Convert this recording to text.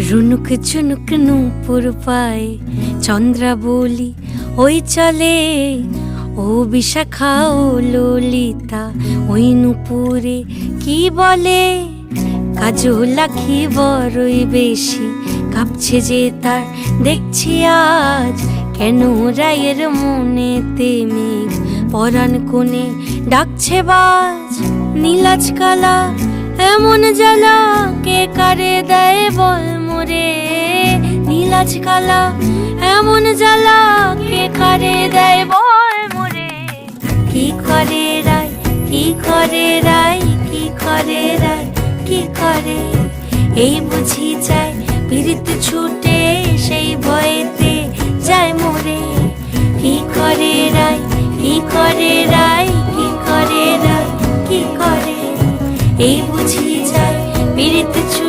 রুনুক ঝুনুক নূপুর পায় চন্দ্রা বলি ওই চলে, ও বিশাখা ও ললিতা ওই নূপুরে কি বলে। কাজল আঁখি বড়ই বেশি কাঁপছে যে তার দেখছি আজ, কেন রায়ের মনেতে মেঘ পরাণ কোণে ডাকছে বাজ। নীলাজ কালা এমন জ্বালা কে কারে দেয় বল মোরে, নীলাজ কালা এমন জ্বালা কে কারে দেয় বল মোরে। কি করে রায়, কি করে রায়, কি করে রায়, কি করে, এই বুঝি যায় পীড়িত ছুটে সেই ভয়েতে যায় মোরে। কি করে রায়, কি করে রায়, কি করে রায়, কি করে, এই বুঝি যায় পীড়িত ছুটে